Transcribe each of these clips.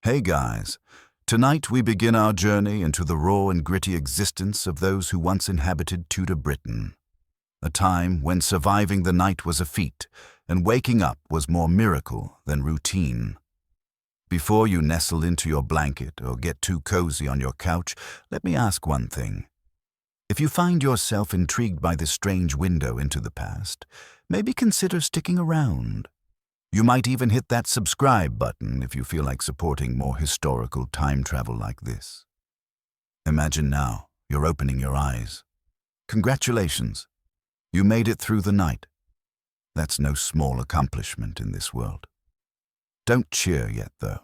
Hey guys, tonight we begin our journey into the raw and gritty existence of those who once inhabited Tudor Britain, a time when surviving the night was a feat and waking up was more miracle than routine. Before you nestle into your blanket or get too cozy on your couch, let me ask one thing. If you find yourself intrigued by this strange window into the past, maybe consider sticking around. You might even hit that subscribe button if you feel like supporting more historical time travel like this. Imagine now you're opening your eyes. Congratulations, you made it through the night. That's no small accomplishment in this world. Don't cheer yet, though.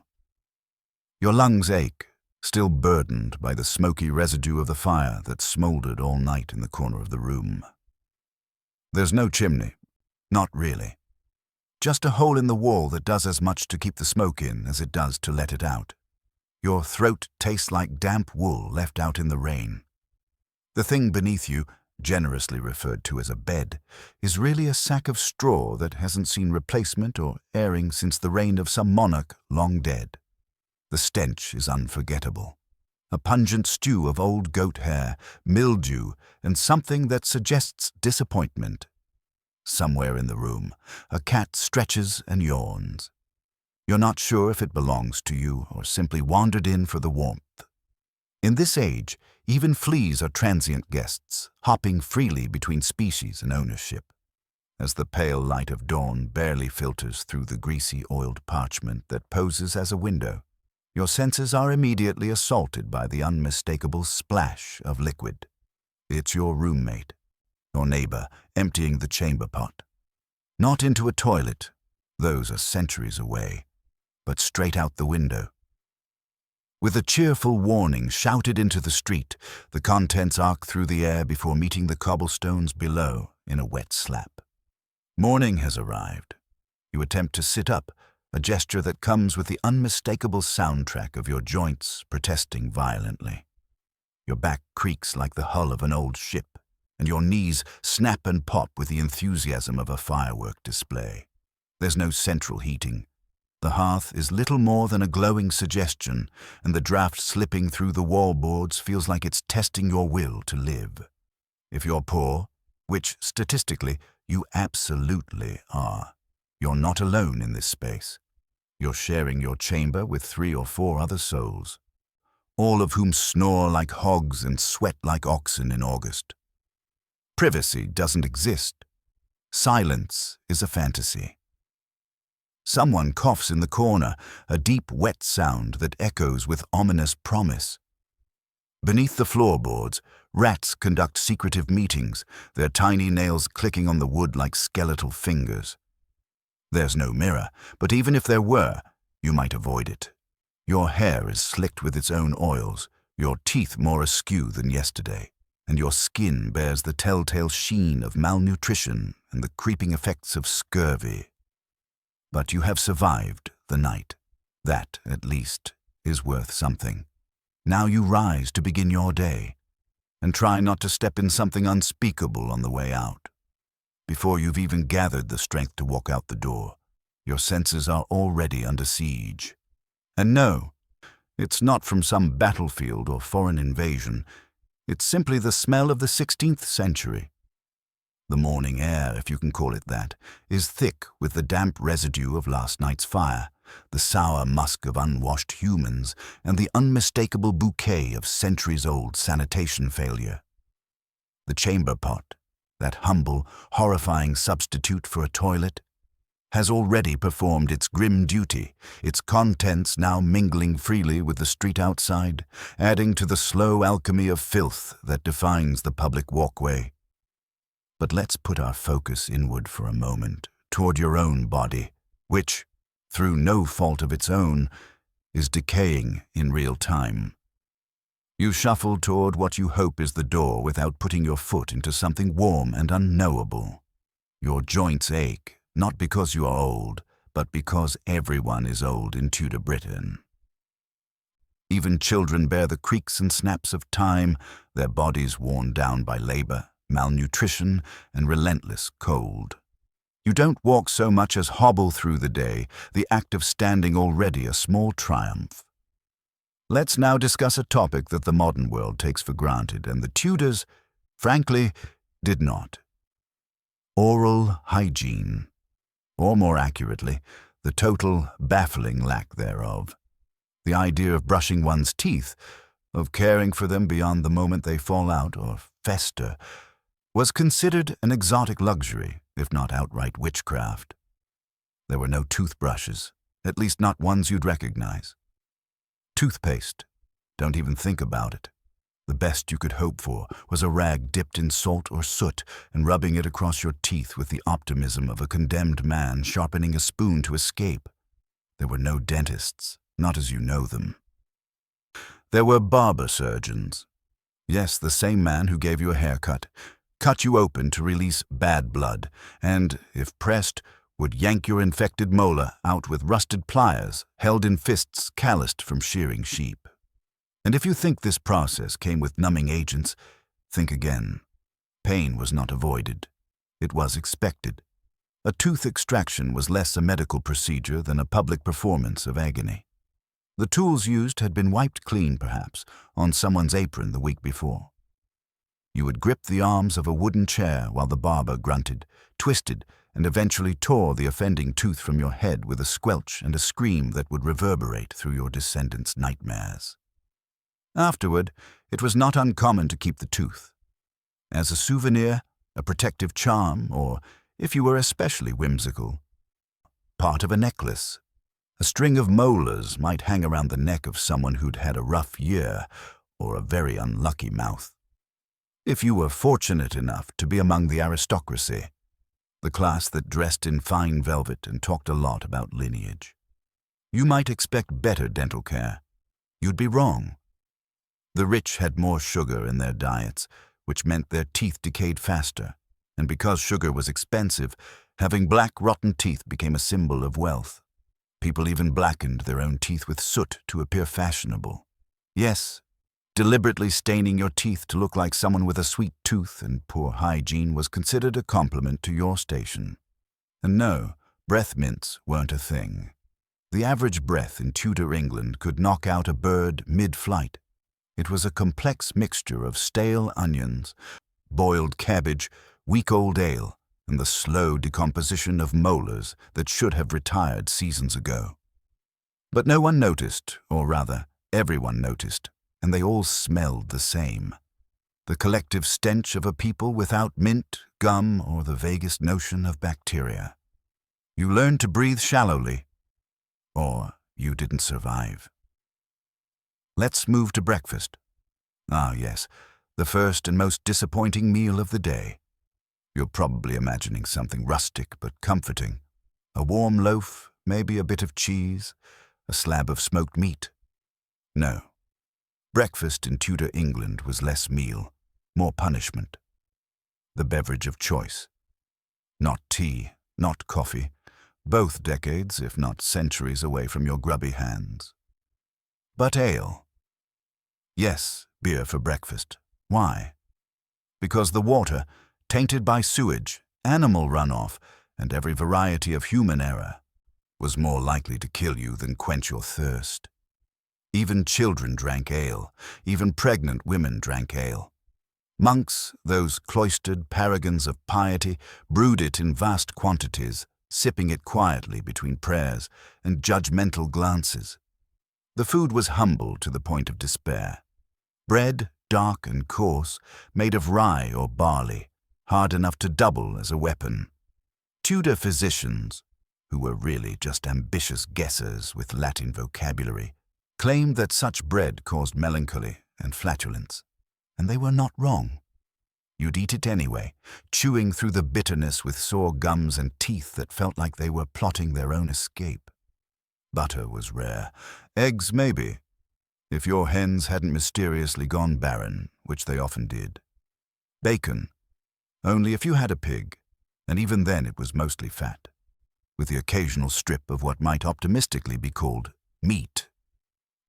Your lungs ache, still burdened by the smoky residue of the fire that smoldered all night in the corner of the room. There's no chimney, not really. Just a hole in the wall that does as much to keep the smoke in as it does to let it out. Your throat tastes like damp wool left out in the rain. The thing beneath you, generously referred to as a bed, is really a sack of straw that hasn't seen replacement or airing since the reign of some monarch long dead. The stench is unforgettable. A pungent stew of old goat hair, mildew, and something that suggests disappointment. Somewhere in the room, a cat stretches and yawns. You're not sure if it belongs to you or simply wandered in for the warmth. In this age, even fleas are transient guests, hopping freely between species and ownership. As the pale light of dawn barely filters through the greasy oiled parchment that poses as a window, your senses are immediately assaulted by the unmistakable splash of liquid. It's your roommate, your neighbor, emptying the chamber pot. Not into a toilet, those are centuries away, but straight out the window. With a cheerful warning shouted into the street, the contents arc through the air before meeting the cobblestones below in a wet slap. Morning has arrived. You attempt to sit up, a gesture that comes with the unmistakable soundtrack of your joints protesting violently. Your back creaks like the hull of an old ship, and your knees snap and pop with the enthusiasm of a firework display. There's no central heating. The hearth is little more than a glowing suggestion, and the draft slipping through the wallboards feels like it's testing your will to live. If you're poor, which statistically you absolutely are, you're not alone in this space. You're sharing your chamber with 3 or 4 other souls, all of whom snore like hogs and sweat like oxen in August. Privacy doesn't exist. Silence is a fantasy. Someone coughs in the corner, a deep, wet sound that echoes with ominous promise. Beneath the floorboards, rats conduct secretive meetings, their tiny nails clicking on the wood like skeletal fingers. There's no mirror, but even if there were, you might avoid it. Your hair is slicked with its own oils, your teeth more askew than yesterday, and your skin bears the telltale sheen of malnutrition and the creeping effects of scurvy. But you have survived the night. That, at least, is worth something. Now you rise to begin your day, and try not to step in something unspeakable on the way out. Before you've even gathered the strength to walk out the door, your senses are already under siege. And no, it's not from some battlefield or foreign invasion. It's simply the smell of the 16th century. The morning air, if you can call it that, is thick with the damp residue of last night's fire, the sour musk of unwashed humans, and the unmistakable bouquet of centuries-old sanitation failure. The chamber pot, that humble, horrifying substitute for a toilet, has already performed its grim duty, its contents now mingling freely with the street outside, adding to the slow alchemy of filth that defines the public walkway. But let's put our focus inward for a moment, toward your own body, which, through no fault of its own, is decaying in real time. You shuffle toward what you hope is the door without putting your foot into something warm and unknowable. Your joints ache, not because you are old, but because everyone is old in Tudor Britain. Even children bear the creaks and snaps of time, their bodies worn down by labor, malnutrition, and relentless cold. You don't walk so much as hobble through the day, the act of standing already a small triumph. Let's now discuss a topic that the modern world takes for granted, and the Tudors, frankly, did not. Oral hygiene, or more accurately, the total baffling lack thereof. The idea of brushing one's teeth, of caring for them beyond the moment they fall out or fester, was considered an exotic luxury, if not outright witchcraft. There were no toothbrushes, at least not ones you'd recognize. Toothpaste, don't even think about it. The best you could hope for was a rag dipped in salt or soot and rubbing it across your teeth with the optimism of a condemned man sharpening a spoon to escape. There were no dentists, not as you know them. There were barber surgeons. Yes, the same man who gave you a haircut, cut you open to release bad blood, and, if pressed, would yank your infected molar out with rusted pliers held in fists calloused from shearing sheep. And if you think this process came with numbing agents, think again. Pain was not avoided. It was expected. A tooth extraction was less a medical procedure than a public performance of agony. The tools used had been wiped clean, perhaps, on someone's apron the week before. You would grip the arms of a wooden chair while the barber grunted, twisted, and eventually tore the offending tooth from your head with a squelch and a scream that would reverberate through your descendants' nightmares. Afterward, it was not uncommon to keep the tooth. As a souvenir, a protective charm, or, if you were especially whimsical, part of a necklace. A string of molars might hang around the neck of someone who'd had a rough year or a very unlucky mouth. If you were fortunate enough to be among the aristocracy, the class that dressed in fine velvet and talked a lot about lineage, you might expect better dental care. You'd be wrong. The rich had more sugar in their diets, which meant their teeth decayed faster, and because sugar was expensive, having black rotten teeth became a symbol of wealth. People even blackened their own teeth with soot to appear fashionable. Yes, deliberately staining your teeth to look like someone with a sweet tooth and poor hygiene was considered a compliment to your station. And no, breath mints weren't a thing. The average breath in Tudor England could knock out a bird mid-flight. It was a complex mixture of stale onions, boiled cabbage, week-old ale, and the slow decomposition of molars that should have retired seasons ago. But no one noticed, or rather, everyone noticed, and they all smelled the same. The collective stench of a people without mint, gum, or the vaguest notion of bacteria. You learned to breathe shallowly, or you didn't survive. Let's move to breakfast. Ah, yes, the first and most disappointing meal of the day. You're probably imagining something rustic but comforting. A warm loaf, maybe a bit of cheese, a slab of smoked meat. No. Breakfast in Tudor England was less meal, more punishment. The beverage of choice. Not tea, not coffee, both decades, if not centuries away from your grubby hands. But ale. Yes, beer for breakfast. Why? Because the water, tainted by sewage, animal runoff, and every variety of human error, was more likely to kill you than quench your thirst. Even children drank ale, even pregnant women drank ale. Monks, those cloistered paragons of piety, brewed it in vast quantities, sipping it quietly between prayers and judgmental glances. The food was humble to the point of despair. Bread, dark and coarse, made of rye or barley, hard enough to double as a weapon. Tudor physicians, who were really just ambitious guessers with Latin vocabulary, claimed that such bread caused melancholy and flatulence, and they were not wrong. You'd eat it anyway, chewing through the bitterness with sore gums and teeth that felt like they were plotting their own escape. Butter was rare. Eggs, maybe, if your hens hadn't mysteriously gone barren, which they often did. Bacon, only if you had a pig, and even then it was mostly fat, with the occasional strip of what might optimistically be called meat.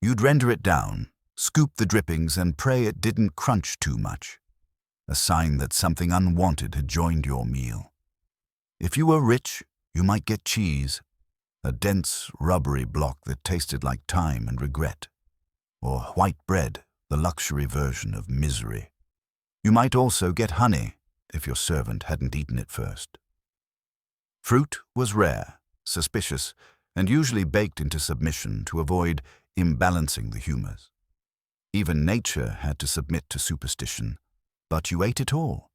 You'd render it down, scoop the drippings, and pray it didn't crunch too much, a sign that something unwanted had joined your meal. If you were rich, you might get cheese, a dense, rubbery block that tasted like time and regret. or white bread, the luxury version of misery. You might also get honey, if your servant hadn't eaten it first. Fruit was rare, suspicious, and usually baked into submission to avoid imbalancing the humors. Even nature had to submit to superstition, but you ate it all,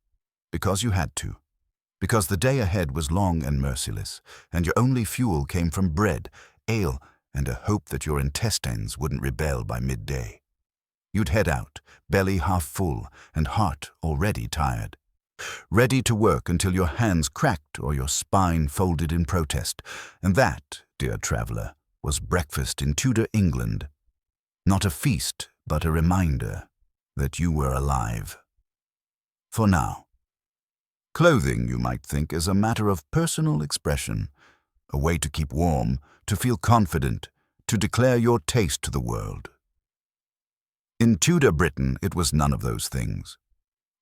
because you had to, because the day ahead was long and merciless, and your only fuel came from bread, ale, and a hope that your intestines wouldn't rebel by midday. You'd head out, belly half full and heart already tired, ready to work until your hands cracked or your spine folded in protest. And that, dear traveller, was breakfast in Tudor England. Not a feast, but a reminder that you were alive. For now. Clothing, you might think, is a matter of personal expression, a way to keep warm, to feel confident, to declare your taste to the world. In Tudor Britain, it was none of those things.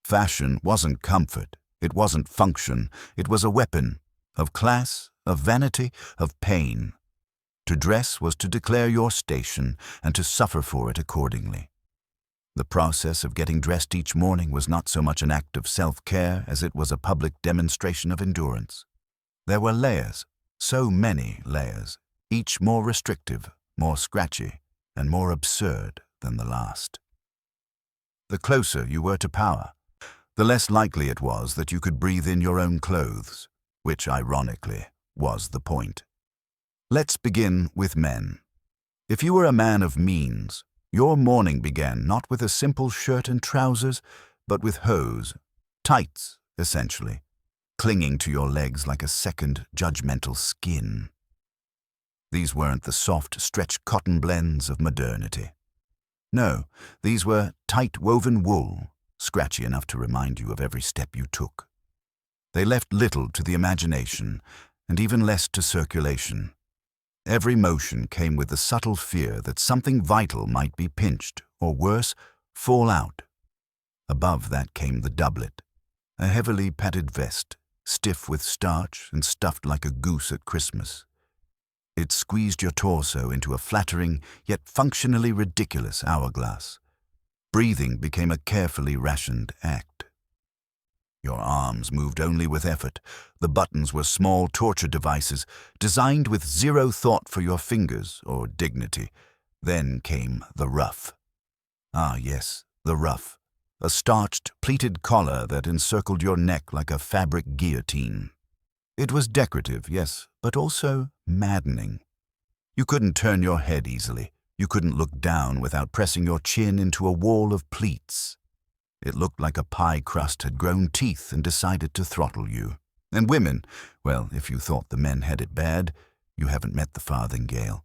Fashion wasn't comfort, it wasn't function, it was a weapon of class, of vanity, of pain. To dress was to declare your station and to suffer for it accordingly. The process of getting dressed each morning was not so much an act of self-care as it was a public demonstration of endurance. There were layers, so many layers, each more restrictive, more scratchy, and more absurd than the last. The closer you were to power, the less likely it was that you could breathe in your own clothes, which, ironically, was the point. Let's begin with men. If you were a man of means, your morning began not with a simple shirt and trousers, but with hose, tights, essentially, clinging to your legs like a second judgmental skin. These weren't the soft, stretched cotton blends of modernity. No, these were tight woven wool, scratchy enough to remind you of every step you took. They left little to the imagination, and even less to circulation. Every motion came with the subtle fear that something vital might be pinched, or worse, fall out. Above that came the doublet, a heavily padded vest, stiff with starch and stuffed like a goose at Christmas. It squeezed your torso into a flattering, yet functionally ridiculous hourglass. Breathing became a carefully rationed act. Your arms moved only with effort. The buttons were small torture devices, designed with zero thought for your fingers or dignity. Then came the ruff. Ah, yes, the ruff. A starched, pleated collar that encircled your neck like a fabric guillotine. It was decorative, yes, but also maddening. You couldn't turn your head easily. You couldn't look down without pressing your chin into a wall of pleats. It looked like a pie crust had grown teeth and decided to throttle you. And women, well, if you thought the men had it bad, you haven't met the farthingale.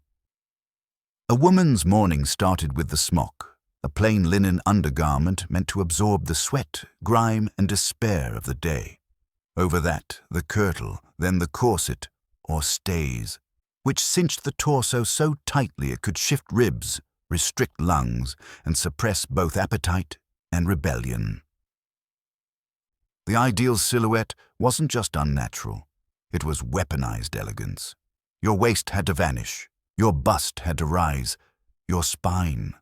A woman's morning started with the smock, a plain linen undergarment meant to absorb the sweat, grime, and despair of the day. Over that, the kirtle, then the corset, or stays, which cinched the torso so tightly it could shift ribs, restrict lungs, and suppress both appetite and rebellion. The ideal silhouette wasn't just unnatural. It was weaponized elegance. Your waist had to vanish. Your bust had to rise. Your spine.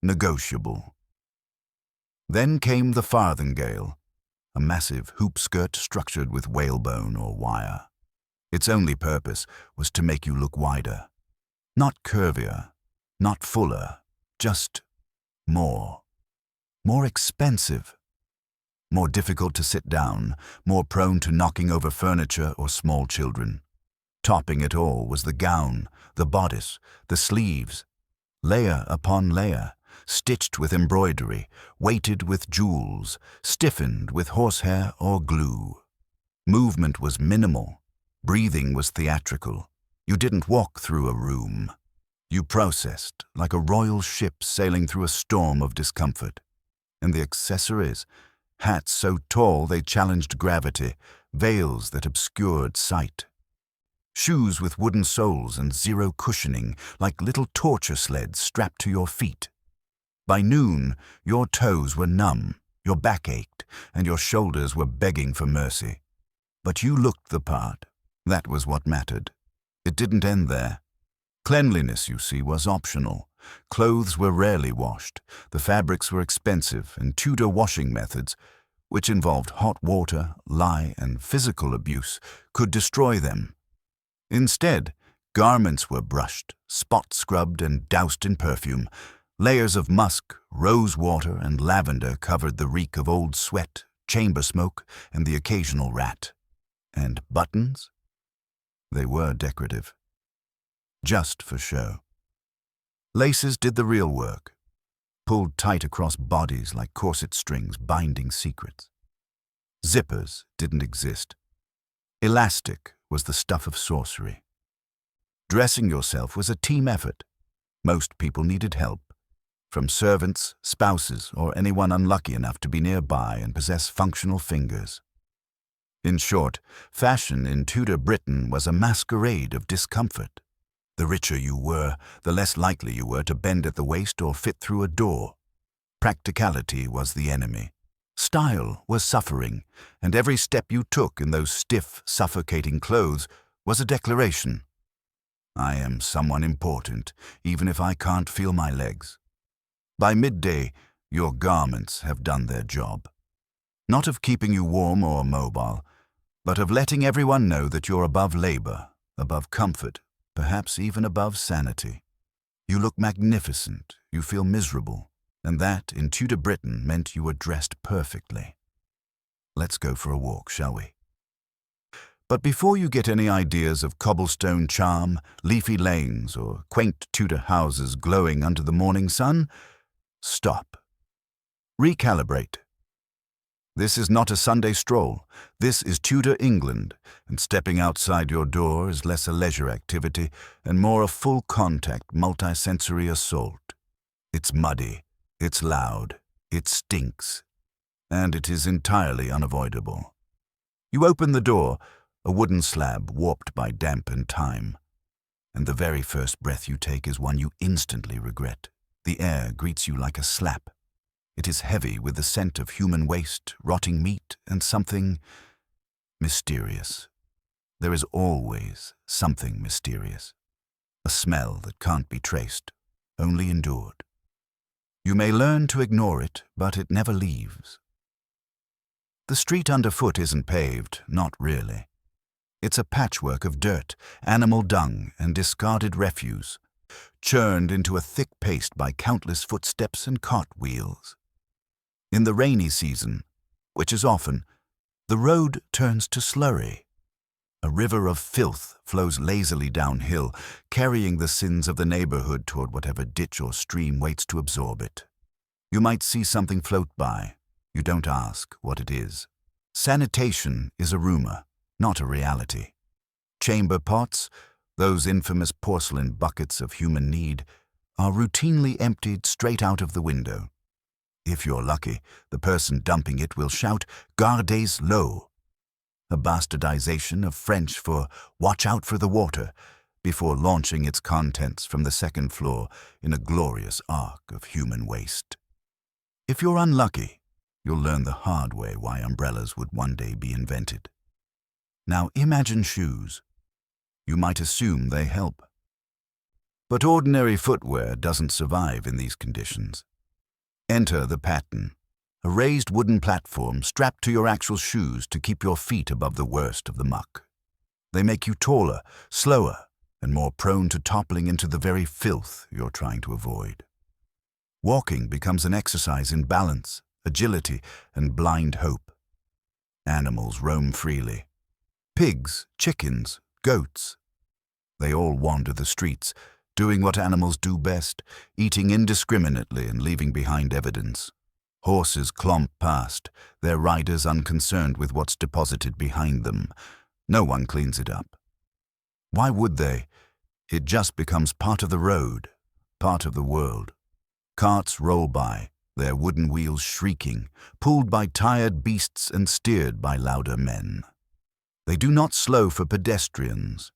Negotiable. Then came the farthingale, a massive hoop skirt structured with whalebone or wire. Its only purpose was to make you look wider. Not curvier, not fuller, just more. More expensive. More difficult to sit down, more prone to knocking over furniture or small children. Topping it all was the gown, the bodice, the sleeves, layer upon layer, stitched with embroidery, weighted with jewels, stiffened with horsehair or glue. Movement was minimal. Breathing was theatrical. You didn't walk through a room. You processed, like a royal ship sailing through a storm of discomfort. And the accessories, hats so tall they challenged gravity, veils that obscured sight. Shoes with wooden soles and zero cushioning, like little torture sleds strapped to your feet. By noon, your toes were numb, your back ached, and your shoulders were begging for mercy. But you looked the part. That was what mattered. It didn't end there. Cleanliness, you see, was optional. Clothes were rarely washed, the fabrics were expensive, and Tudor washing methods, which involved hot water, lye, and physical abuse, could destroy them. Instead, garments were brushed, spot scrubbed, and doused in perfume. Layers of musk, rose water, and lavender covered the reek of old sweat, chamber smoke, and the occasional rat. And buttons? They were decorative. Just for show. Laces did the real work, pulled tight across bodies like corset strings binding secrets. Zippers didn't exist. Elastic was the stuff of sorcery. Dressing yourself was a team effort. Most people needed help, from servants, spouses, or anyone unlucky enough to be nearby and possess functional fingers. In short, fashion in Tudor Britain was a masquerade of discomfort. The richer you were, the less likely you were to bend at the waist or fit through a door. Practicality was the enemy. Style was suffering, and every step you took in those stiff, suffocating clothes was a declaration. I am someone important, even if I can't feel my legs. By midday, your garments have done their job. Not of keeping you warm or mobile, but of letting everyone know that you're above labor, above comfort, perhaps even above sanity. You look magnificent, you feel miserable, and that, in Tudor Britain, meant you were dressed perfectly. Let's go for a walk, shall we? But before you get any ideas of cobblestone charm, leafy lanes, or quaint Tudor houses glowing under the morning sun, stop. Recalibrate. This is not a Sunday stroll. This is Tudor England, and stepping outside your door is less a leisure activity and more a full-contact, multisensory assault. It's muddy, it's loud, it stinks, and it is entirely unavoidable. You open the door, a wooden slab warped by damp and time, and the very first breath you take is one you instantly regret. The air greets you like a slap. It is heavy with the scent of human waste, rotting meat, and something mysterious. There is always something mysterious. A smell that can't be traced, only endured. You may learn to ignore it, but it never leaves. The street underfoot isn't paved, not really. It's a patchwork of dirt, animal dung, and discarded refuse, churned into a thick paste by countless footsteps and cartwheels. In the rainy season, which is often, the road turns to slurry. A river of filth flows lazily downhill, carrying the sins of the neighborhood toward whatever ditch or stream waits to absorb it. You might see something float by. You don't ask what it is. Sanitation is a rumor, not a reality. Chamber pots, those infamous porcelain buckets of human need, are routinely emptied straight out of the window. If you're lucky, the person dumping it will shout, "Gardez l'eau," a bastardization of French for "watch out for the water," before launching its contents from the second floor in a glorious arc of human waste. If you're unlucky, you'll learn the hard way why umbrellas would one day be invented. Now imagine shoes. You might assume they help. But ordinary footwear doesn't survive in these conditions. Enter the pattern, a raised wooden platform strapped to your actual shoes to keep your feet above the worst of the muck. They make you taller, slower, and more prone to toppling into the very filth you're trying to avoid. Walking becomes an exercise in balance, agility, and blind hope. Animals roam freely. Pigs, chickens, goats. They all wander the streets, doing what animals do best, eating indiscriminately and leaving behind evidence. Horses clomp past, their riders unconcerned with what's deposited behind them. No one cleans it up. Why would they? It just becomes part of the road, part of the world. Carts roll by, their wooden wheels shrieking, pulled by tired beasts and steered by louder men. They do not slow for pedestrians.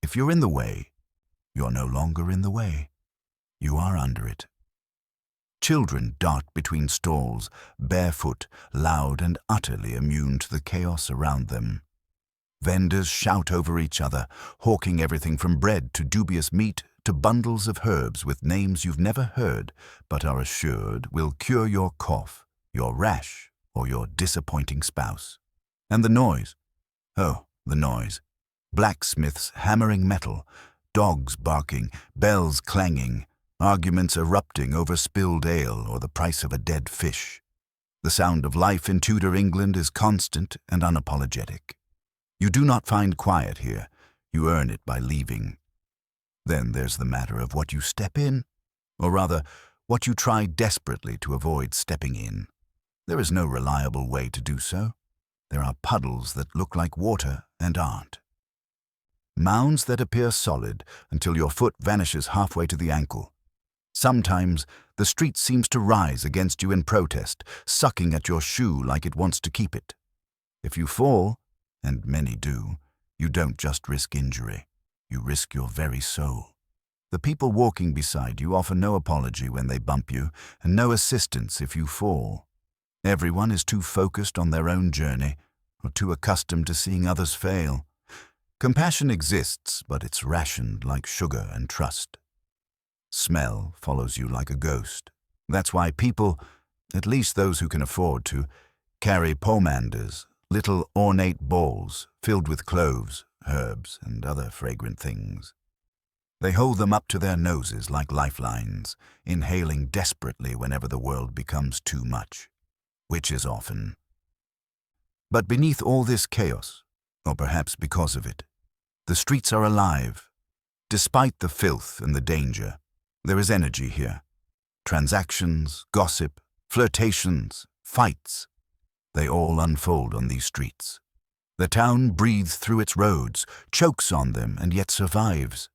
If you're in the way, you're no longer in the way. You are under it. Children dart between stalls, barefoot, loud and utterly immune to the chaos around them. Vendors shout over each other, hawking everything from bread to dubious meat to bundles of herbs with names you've never heard but are assured will cure your cough, your rash, or your disappointing spouse. And the noise. Oh, the noise. Blacksmiths hammering metal, dogs barking, bells clanging, arguments erupting over spilled ale or the price of a dead fish. The sound of life in Tudor England is constant and unapologetic. You do not find quiet here, you earn it by leaving. Then there's the matter of what you step in, or rather, what you try desperately to avoid stepping in. There is no reliable way to do so. There are puddles that look like water and aren't. Mounds that appear solid until your foot vanishes halfway to the ankle. Sometimes the street seems to rise against you in protest, sucking at your shoe like it wants to keep it. If you fall, and many do, you don't just risk injury. You risk your very soul. The people walking beside you offer no apology when they bump you, and no assistance if you fall. Everyone is too focused on their own journey, or too accustomed to seeing others fail. Compassion exists, but it's rationed like sugar and trust. Smell follows you like a ghost. That's why people, at least those who can afford to, carry pomanders, little ornate balls filled with cloves, herbs, and other fragrant things. They hold them up to their noses like lifelines, inhaling desperately whenever the world becomes too much, which is often. But beneath all this chaos, or perhaps because of it, the streets are alive. Despite the filth and the danger, there is energy here. Transactions, gossip, flirtations, fights, they all unfold on these streets. The town breathes through its roads, chokes on them, and yet survives.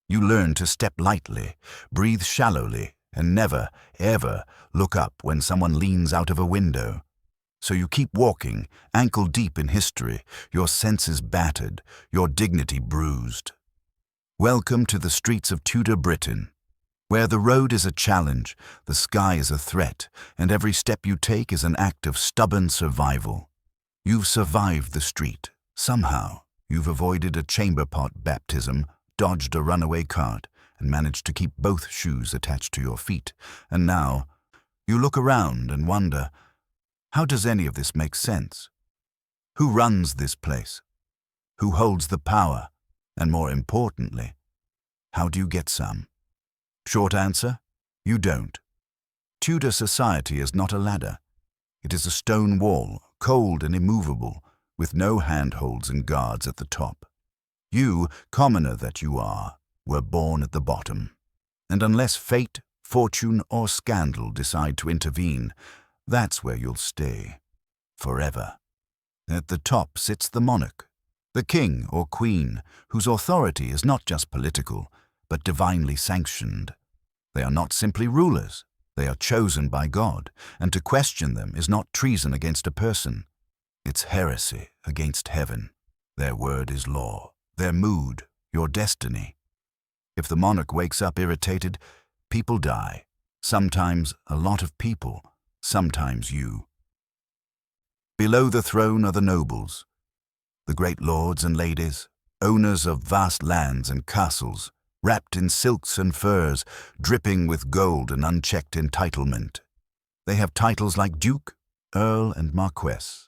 You learn to step lightly, breathe shallowly, and never, ever look up when someone leans out of a window. So you keep walking, ankle deep in history, your senses battered, your dignity bruised. Welcome to the streets of Tudor Britain, where the road is a challenge, the sky is a threat, and every step you take is an act of stubborn survival. You've survived the street. Somehow, you've avoided a chamber pot baptism, dodged a runaway cart, and managed to keep both shoes attached to your feet. And now, you look around and wonder, how does any of this make sense? Who runs this place? Who holds the power? And more importantly, how do you get some? Short answer, you don't. Tudor society is not a ladder. It is a stone wall, cold and immovable, with no handholds and guards at the top. You, commoner that you are, were born at the bottom. And unless fate, fortune, or scandal decide to intervene, that's where you'll stay. Forever. At the top sits the monarch, the king or queen, whose authority is not just political, but divinely sanctioned. They are not simply rulers. They are chosen by God, and to question them is not treason against a person. It's heresy against heaven. Their word is law, their mood, your destiny. If the monarch wakes up irritated, people die. Sometimes a lot of people, sometimes you. Below the throne are the nobles, the great lords and ladies, owners of vast lands and castles, wrapped in silks and furs, dripping with gold and unchecked entitlement. They have titles like Duke, Earl, and Marquess.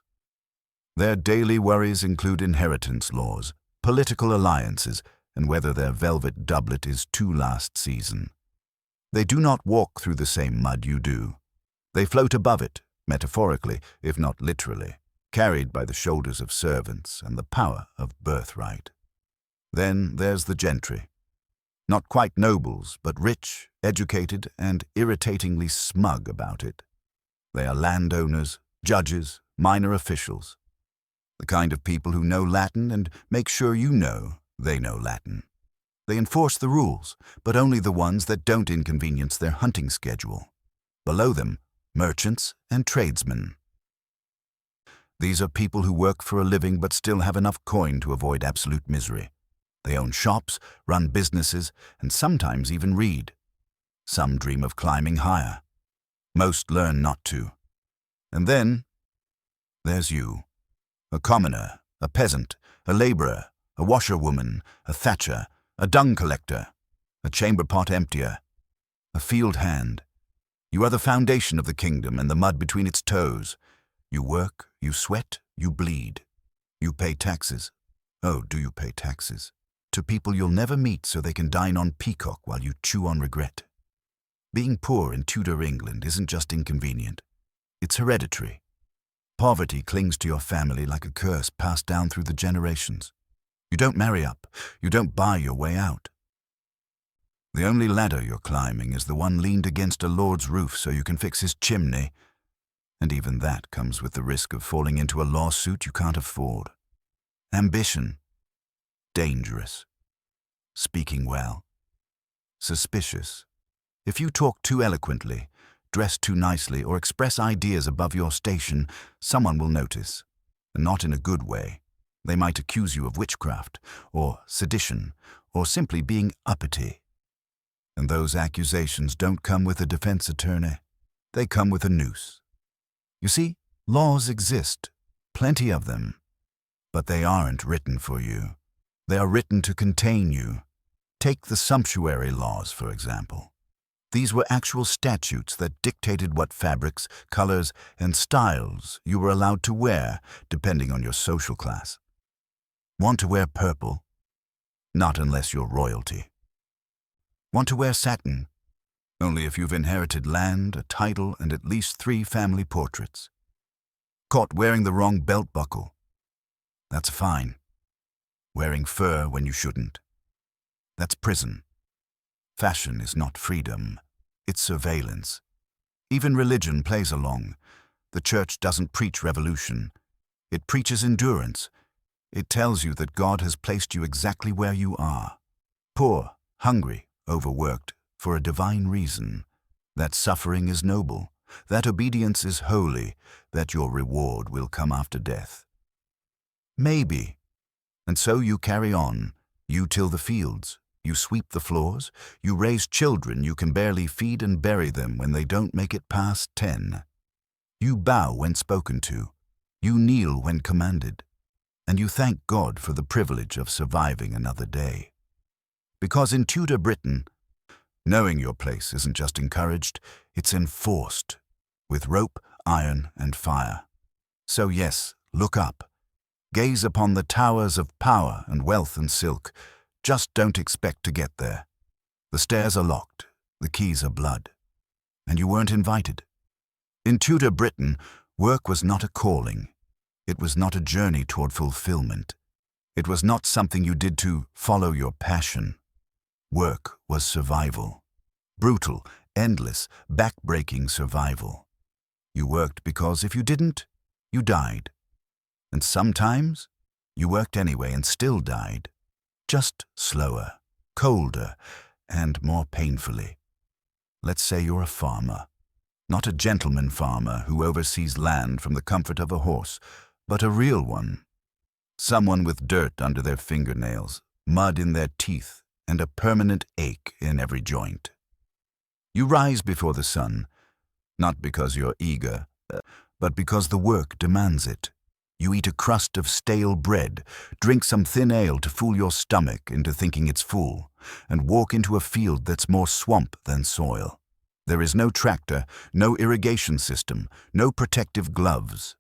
Their daily worries include inheritance laws, political alliances, and whether their velvet doublet is too last season. They do not walk through the same mud you do. They float above it, metaphorically, if not literally, carried by the shoulders of servants and the power of birthright. Then there's the gentry. Not quite nobles, but rich, educated, and irritatingly smug about it. They are landowners, judges, minor officials. The kind of people who know Latin and make sure you know they know Latin. They enforce the rules, but only the ones that don't inconvenience their hunting schedule. Below them, merchants and tradesmen. These are people who work for a living but still have enough coin to avoid absolute misery. They own shops, run businesses, and sometimes even read. Some dream of climbing higher. Most learn not to. And then, there's you. A commoner, a peasant, a labourer, a washerwoman, a thatcher, a dung collector, a chamber pot emptier, a field hand. You are the foundation of the kingdom and the mud between its toes. You work, you sweat, you bleed. You pay taxes. Oh, do you pay taxes? To people you'll never meet so they can dine on peacock while you chew on regret. Being poor in Tudor England isn't just inconvenient. It's hereditary. Poverty clings to your family like a curse passed down through the generations. You don't marry up. You don't buy your way out. The only ladder you're climbing is the one leaned against a lord's roof so you can fix his chimney. And even that comes with the risk of falling into a lawsuit you can't afford. Ambition. Dangerous. Speaking well. Suspicious. If you talk too eloquently, dress too nicely, or express ideas above your station, someone will notice. And not in a good way. They might accuse you of witchcraft, or sedition, or simply being uppity. And those accusations don't come with a defense attorney. They come with a noose. You see, laws exist, plenty of them. But they aren't written for you. They are written to contain you. Take the sumptuary laws, for example. These were actual statutes that dictated what fabrics, colors, and styles you were allowed to wear, depending on your social class. Want to wear purple? Not unless you're royalty. Want to wear satin? Only if you've inherited land, a title, and at least 3 family portraits. Caught wearing the wrong belt buckle? That's a fine. Wearing fur when you shouldn't? That's prison. Fashion is not freedom, it's surveillance. Even religion plays along. The church doesn't preach revolution. It preaches endurance. It tells you that God has placed you exactly where you are. Poor, hungry, overworked, for a divine reason. That suffering is noble, that obedience is holy, that your reward will come after death. Maybe. And so you carry on. You till the fields. You sweep the floors. You raise children you can barely feed and bury them when they don't make it past 10. You bow when spoken to. You kneel when commanded. And you thank God for the privilege of surviving another day. Because in Tudor Britain, knowing your place isn't just encouraged, it's enforced, with rope, iron, and fire. So yes, look up. Gaze upon the towers of power and wealth and silk. Just don't expect to get there. The stairs are locked, the keys are blood. And you weren't invited. In Tudor Britain, work was not a calling. It was not a journey toward fulfillment. It was not something you did to follow your passion. Work was survival. Brutal, endless, back-breaking survival. You worked because if you didn't, you died. And sometimes, you worked anyway and still died. Just slower, colder, and more painfully. Let's say you're a farmer. Not a gentleman farmer who oversees land from the comfort of a horse, but a real one. Someone with dirt under their fingernails, mud in their teeth, and a permanent ache in every joint. You rise before the sun, not because you're eager, but because the work demands it. You eat a crust of stale bread, drink some thin ale to fool your stomach into thinking it's full, and walk into a field that's more swamp than soil. There is no tractor, no irrigation system, no protective gloves.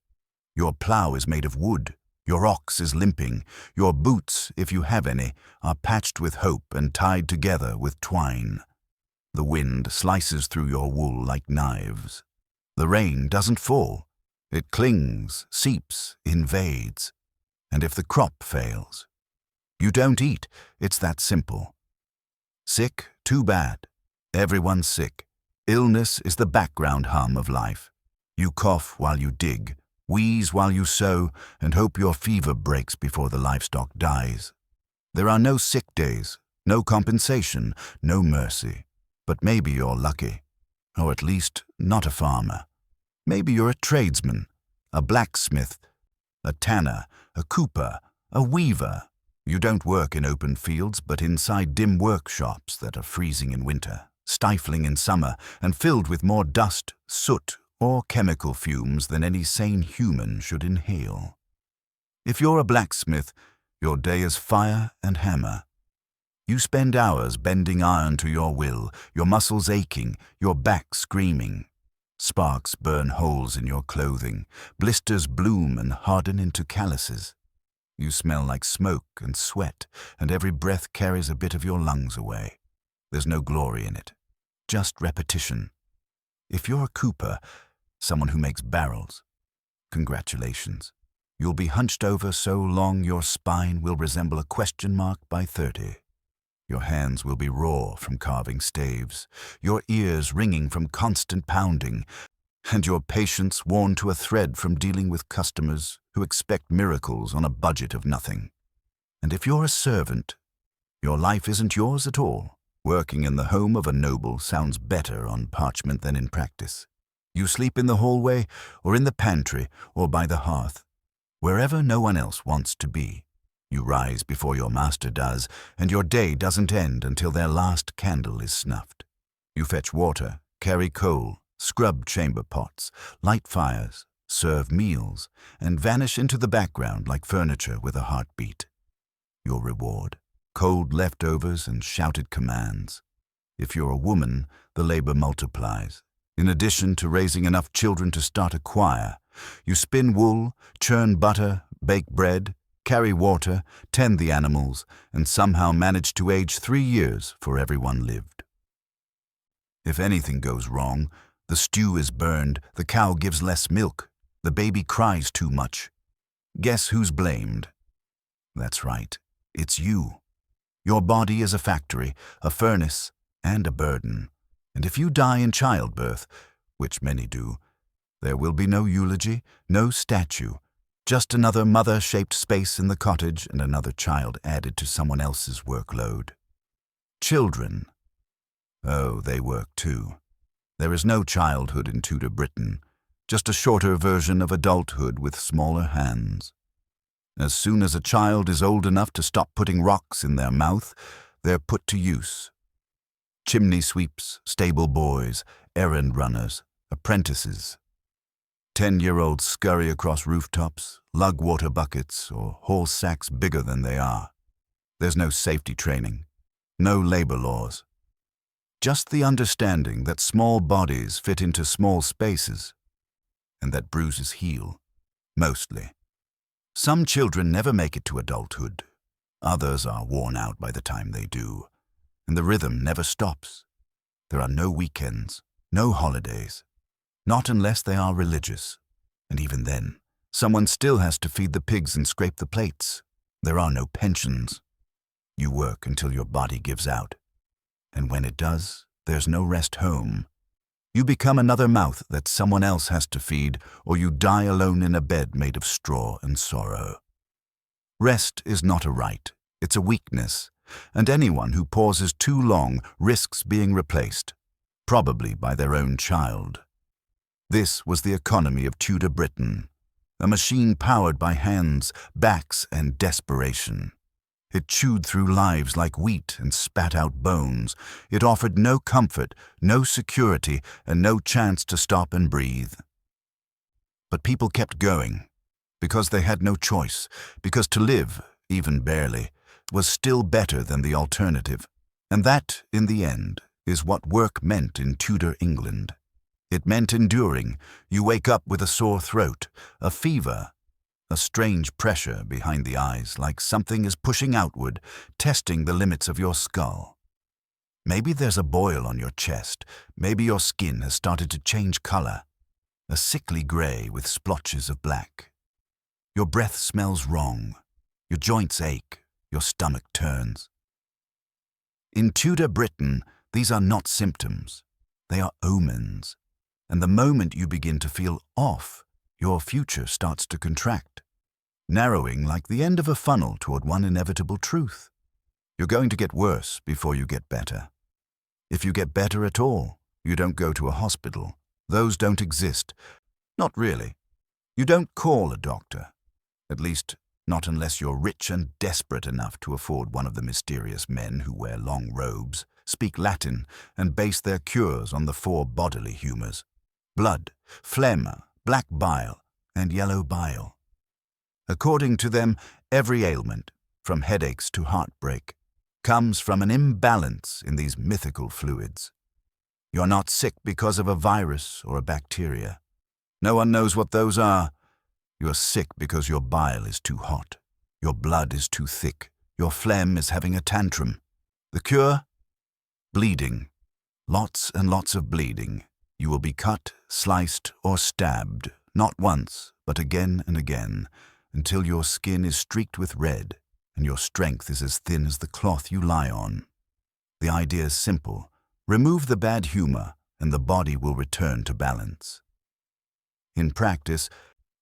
Your plow is made of wood. Your ox is limping. Your boots, if you have any, are patched with hope and tied together with twine. The wind slices through your wool like knives. The rain doesn't fall. It clings, seeps, invades. And if the crop fails, you don't eat. It's that simple. Sick? Too bad. Everyone's sick. Illness is the background hum of life. You cough while you dig, wheeze while you sow, and hope your fever breaks before the livestock dies. There are no sick days, no compensation, no mercy. But maybe you're lucky, or at least not a farmer. Maybe you're a tradesman, a blacksmith, a tanner, a cooper, a weaver. You don't work in open fields, but inside dim workshops that are freezing in winter, stifling in summer, and filled with more dust, soot, or chemical fumes than any sane human should inhale. If you're a blacksmith, your day is fire and hammer. You spend hours bending iron to your will, your muscles aching, your back screaming. Sparks burn holes in your clothing, blisters bloom and harden into calluses. You smell like smoke and sweat, and every breath carries a bit of your lungs away. There's no glory in it, just repetition. If you're a cooper, someone who makes barrels, congratulations. You'll be hunched over so long your spine will resemble a question mark by 30. Your hands will be raw from carving staves, your ears ringing from constant pounding, and your patience worn to a thread from dealing with customers who expect miracles on a budget of nothing. And if you're a servant, your life isn't yours at all. Working in the home of a noble sounds better on parchment than in practice. You sleep in the hallway, or in the pantry, or by the hearth, wherever no one else wants to be. You rise before your master does, and your day doesn't end until their last candle is snuffed. You fetch water, carry coal, scrub chamber pots, light fires, serve meals, and vanish into the background like furniture with a heartbeat. Your reward: cold leftovers and shouted commands. If you're a woman, the labor multiplies. In addition to raising enough children to start a choir, you spin wool, churn butter, bake bread, carry water, tend the animals, and somehow manage to age 3 years for everyone lived. If anything goes wrong, the stew is burned, the cow gives less milk, the baby cries too much. Guess who's blamed? That's right, it's you. Your body is a factory, a furnace, and a burden. And if you die in childbirth, which many do, there will be no eulogy, no statue, just another mother-shaped space in the cottage and another child added to someone else's workload. Children. Oh, they work too. There is no childhood in Tudor Britain, just a shorter version of adulthood with smaller hands. As soon as a child is old enough to stop putting rocks in their mouth, they're put to use. Chimney sweeps, stable boys, errand runners, apprentices. 10-year-olds scurry across rooftops, lug water buckets, or haul sacks bigger than they are. There's no safety training, no labor laws. Just the understanding that small bodies fit into small spaces, and that bruises heal, mostly. Some children never make it to adulthood. Others are worn out by the time they do, and the rhythm never stops. There are no weekends, no holidays, not unless they are religious. And even then, someone still has to feed the pigs and scrape the plates. There are no pensions. You work until your body gives out. And when it does, there's no rest home. You become another mouth that someone else has to feed, or you die alone in a bed made of straw and sorrow. Rest is not a right, it's a weakness, and anyone who pauses too long risks being replaced, probably by their own child. This was the economy of Tudor Britain, a machine powered by hands, backs, and desperation. It chewed through lives like wheat and spat out bones. It offered no comfort, no security, and no chance to stop and breathe. But people kept going, because they had no choice, because to live, even barely, was still better than the alternative. And that, in the end, is what work meant in Tudor England. It meant enduring. You wake up with a sore throat, a fever, a strange pressure behind the eyes, like something is pushing outward, testing the limits of your skull. Maybe there's a boil on your chest. Maybe your skin has started to change color, a sickly gray with splotches of black. Your breath smells wrong. Your joints ache. Your stomach turns. In Tudor Britain, these are not symptoms. They are omens. And the moment you begin to feel off, your future starts to contract, narrowing like the end of a funnel toward one inevitable truth. You're going to get worse before you get better. If you get better at all, you don't go to a hospital. Those don't exist. Not really. You don't call a doctor. At least, not unless you're rich and desperate enough to afford one of the mysterious men who wear long robes, speak Latin, and base their cures on the 4 bodily humors: blood, phlegm, black bile, and yellow bile. According to them, every ailment, from headaches to heartbreak, comes from an imbalance in these mythical fluids. You're not sick because of a virus or a bacteria. No one knows what those are. You're sick because your bile is too hot, your blood is too thick, your phlegm is having a tantrum. The cure? Bleeding. Lots and lots of bleeding. You will be cut, sliced, or stabbed, not once, but again and again, until your skin is streaked with red and your strength is as thin as the cloth you lie on. The idea is simple. Remove the bad humor and the body will return to balance. In practice,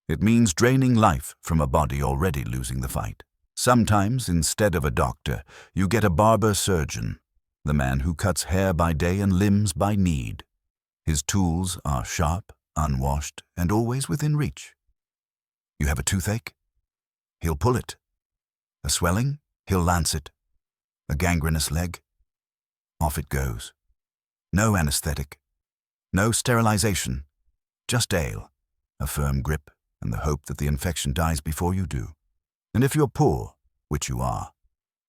it means draining life from a body already losing the fight. Sometimes, instead of a doctor, you get a barber surgeon, the man who cuts hair by day and limbs by need. His tools are sharp, unwashed, and always within reach. You have a toothache? He'll pull it. A swelling? He'll lance it. A gangrenous leg? Off it goes. No anesthetic. No sterilization. Just ale, a firm grip, and the hope that the infection dies before you do. And if you're poor, which you are,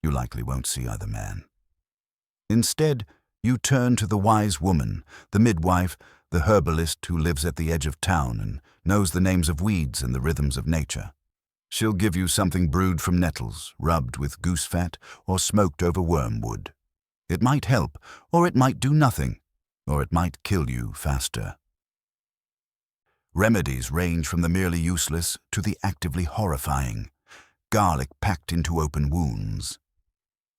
you likely won't see either man. Instead, you turn to the wise woman, the midwife, the herbalist who lives at the edge of town and knows the names of weeds and the rhythms of nature. She'll give you something brewed from nettles, rubbed with goose fat, or smoked over wormwood. It might help, or it might do nothing, or it might kill you faster. Remedies range from the merely useless to the actively horrifying. Garlic packed into open wounds.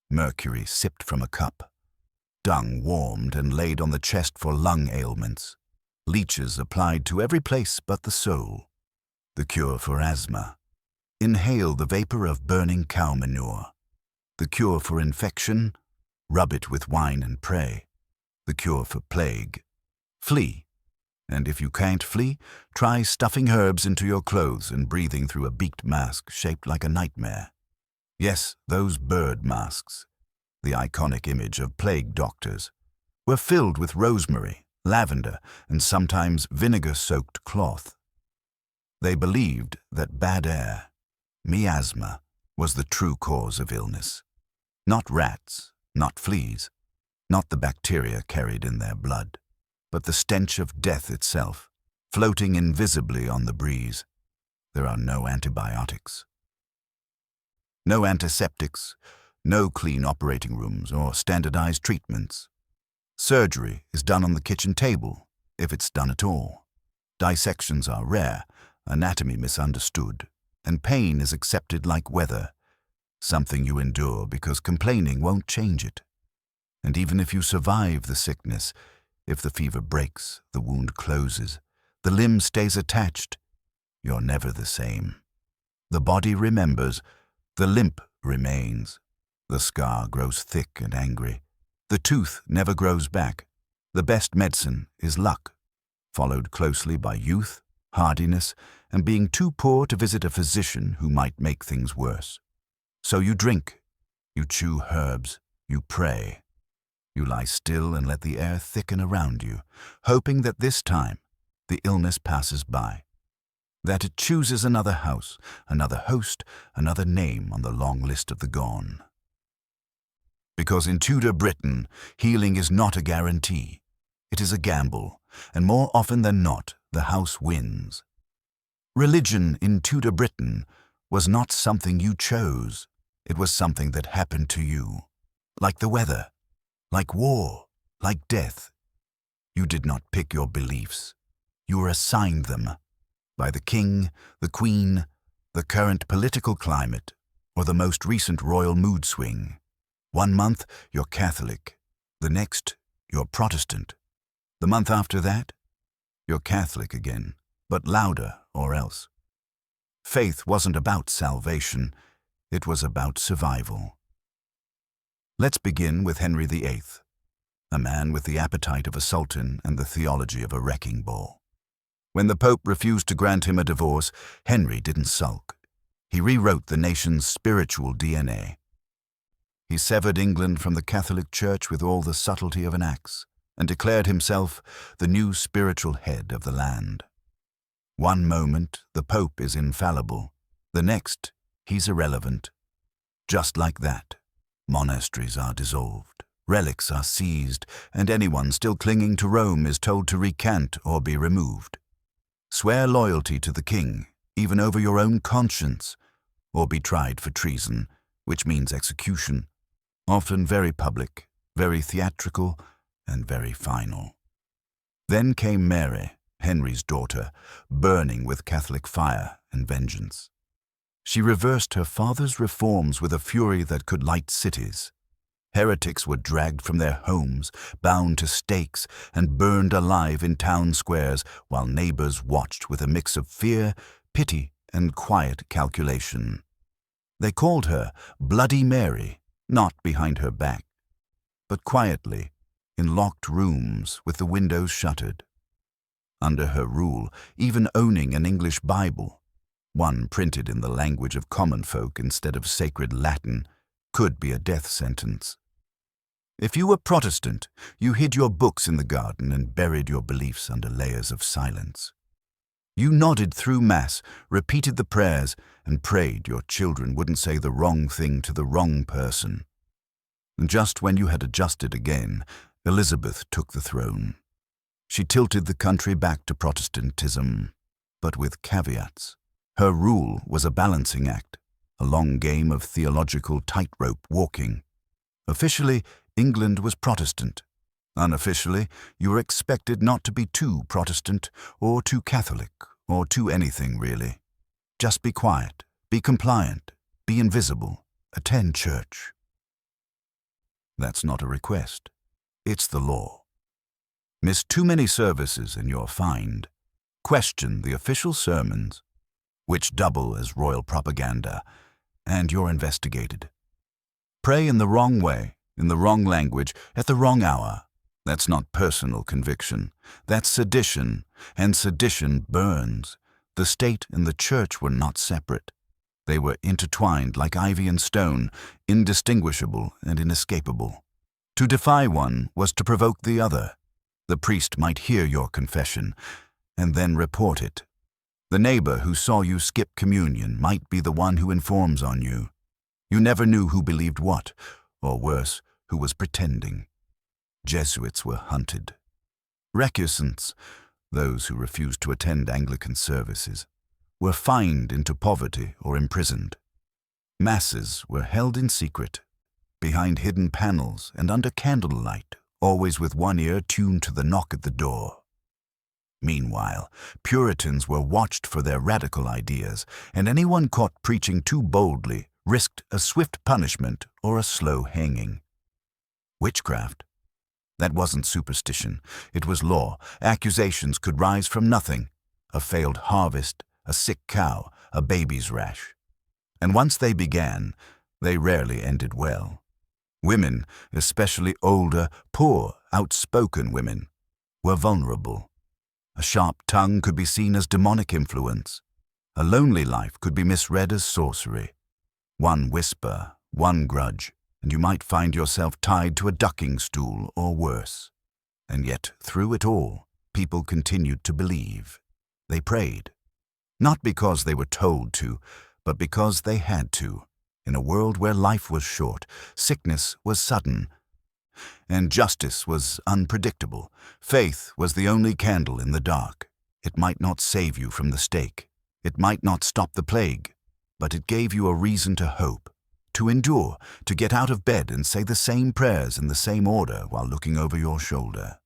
Mercury sipped from a cup. Dung warmed and laid on the chest for lung ailments. Leeches applied to every place but the soul. The cure for asthma. Inhale the vapor of burning cow manure. The cure for infection. Rub it with wine and pray. The cure for plague. Flee. And if you can't flee, try stuffing herbs into your clothes and breathing through a beaked mask shaped like a nightmare. Yes, those bird masks, the iconic image of plague doctors, were filled with rosemary, lavender, and sometimes vinegar-soaked cloth. They believed that bad air, miasma, was the true cause of illness. Not rats, not fleas, not the bacteria carried in their blood, but the stench of death itself, floating invisibly on the breeze. There are no antibiotics. No antiseptics, no clean operating rooms or standardized treatments. Surgery is done on the kitchen table, if it's done at all. Dissections are rare, anatomy misunderstood, and pain is accepted like weather, something you endure because complaining won't change it. And even if you survive the sickness, if the fever breaks, the wound closes, the limb stays attached, you're never the same. The body remembers, the limp remains. The scar grows thick and angry. The tooth never grows back. The best medicine is luck, followed closely by youth, hardiness, and being too poor to visit a physician who might make things worse. So you drink, you chew herbs, you pray. You lie still and let the air thicken around you, hoping that this time the illness passes by, that it chooses another house, another host, another name on the long list of the gone. Because in Tudor Britain, healing is not a guarantee. It is a gamble, and more often than not, the house wins. Religion in Tudor Britain was not something you chose. It was something that happened to you, like the weather, like war, like death. You did not pick your beliefs. You were assigned them by the king, the queen, the current political climate, or the most recent royal mood swing. 1 month, you're Catholic. The next, you're Protestant. The month after that, you're Catholic again, but louder or else. Faith wasn't about salvation. It was about survival. Let's begin with Henry VIII, a man with the appetite of a sultan and the theology of a wrecking ball. When the Pope refused to grant him a divorce, Henry didn't sulk. He rewrote the nation's spiritual DNA. He severed England from the Catholic Church with all the subtlety of an axe and declared himself the new spiritual head of the land. One moment, the Pope is infallible. The next, he's irrelevant. Just like that. Monasteries are dissolved, relics are seized, and anyone still clinging to Rome is told to recant or be removed. Swear loyalty to the king, even over your own conscience, or be tried for treason, which means execution, often very public, very theatrical, and very final. Then came Mary, Henry's daughter, burning with Catholic fire and vengeance. She reversed her father's reforms with a fury that could light cities. Heretics were dragged from their homes, bound to stakes, and burned alive in town squares while neighbors watched with a mix of fear, pity, and quiet calculation. They called her Bloody Mary, not behind her back, but quietly, in locked rooms with the windows shuttered. Under her rule, even owning an English Bible, one printed in the language of common folk instead of sacred Latin, could be a death sentence. If you were Protestant, you hid your books in the garden and buried your beliefs under layers of silence. You nodded through Mass, repeated the prayers, and prayed your children wouldn't say the wrong thing to the wrong person. And just when you had adjusted again, Elizabeth took the throne. She tilted the country back to Protestantism, but with caveats. Her rule was a balancing act, a long game of theological tightrope walking. Officially, England was Protestant. Unofficially, you were expected not to be too Protestant or too Catholic or too anything really. Just be quiet, be compliant, be invisible, attend church. That's not a request. It's the law. Miss too many services and you're fined. Question the official sermons, which double as royal propaganda, and you're investigated. Pray in the wrong way, in the wrong language, at the wrong hour. That's not personal conviction. That's sedition, and sedition burns. The state and the church were not separate. They were intertwined like ivy and stone, indistinguishable and inescapable. To defy one was to provoke the other. The priest might hear your confession, and then report it. The neighbor who saw you skip communion might be the one who informs on you. You never knew who believed what, or worse, who was pretending. Jesuits were hunted. Recusants, those who refused to attend Anglican services, were fined into poverty or imprisoned. Masses were held in secret, behind hidden panels and under candlelight, always with one ear tuned to the knock at the door. Meanwhile, Puritans were watched for their radical ideas, and anyone caught preaching too boldly risked a swift punishment or a slow hanging. Witchcraft? That wasn't superstition. It was law. Accusations could rise from nothing. A failed harvest, a sick cow, a baby's rash. And once they began, they rarely ended well. Women, especially older, poor, outspoken women, were vulnerable. A sharp tongue could be seen as demonic influence. A lonely life could be misread as sorcery. One whisper, one grudge, and you might find yourself tied to a ducking stool or worse. And yet, through it all, people continued to believe. They prayed. Not because they were told to, but because they had to. In a world where life was short, sickness was sudden, and justice was unpredictable. Faith was the only candle in the dark. It might not save you from the stake. It might not stop the plague, but it gave you a reason to hope, to endure, to get out of bed and say the same prayers in the same order while looking over your shoulder.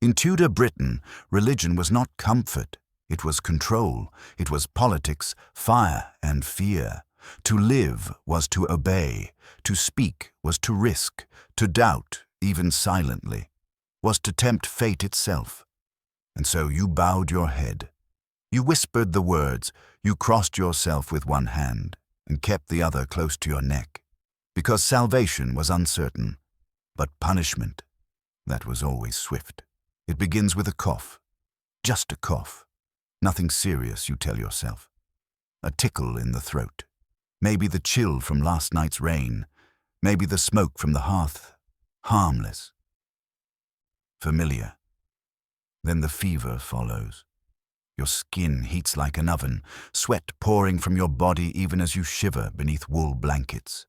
In Tudor Britain, religion was not comfort. It was control. It was politics, fire, and fear. To live was to obey. To speak was to risk. To doubt, even silently, was to tempt fate itself. And so you bowed your head. You whispered the words. You crossed yourself with one hand and kept the other close to your neck, because salvation was uncertain, but punishment, that was always swift. It begins with a cough, just a cough. Nothing serious, you tell yourself. A tickle in the throat. Maybe the chill from last night's rain. Maybe the smoke from the hearth. Harmless. Familiar. Then the fever follows. Your skin heats like an oven, sweat pouring from your body even as you shiver beneath wool blankets.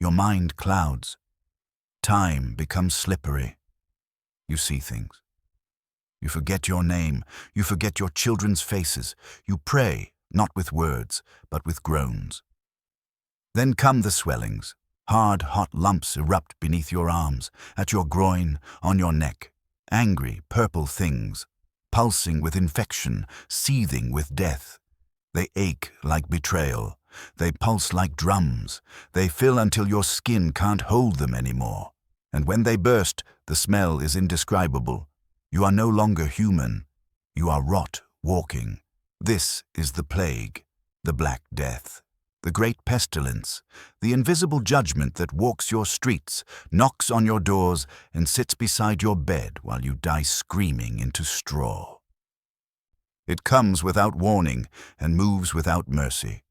Your mind clouds. Time becomes slippery. You see things. You forget your name. You forget your children's faces. You pray, not with words, but with groans. Then come the swellings. Hard, hot lumps erupt beneath your arms, at your groin, on your neck. Angry, purple things, pulsing with infection, seething with death. They ache like betrayal. They pulse like drums. They fill until your skin can't hold them anymore. And when they burst, the smell is indescribable. You are no longer human. You are rot walking. This is the plague, the Black Death, the great pestilence, the invisible judgment that walks your streets, knocks on your doors, and sits beside your bed while you die screaming into straw. It comes without warning and moves without mercy.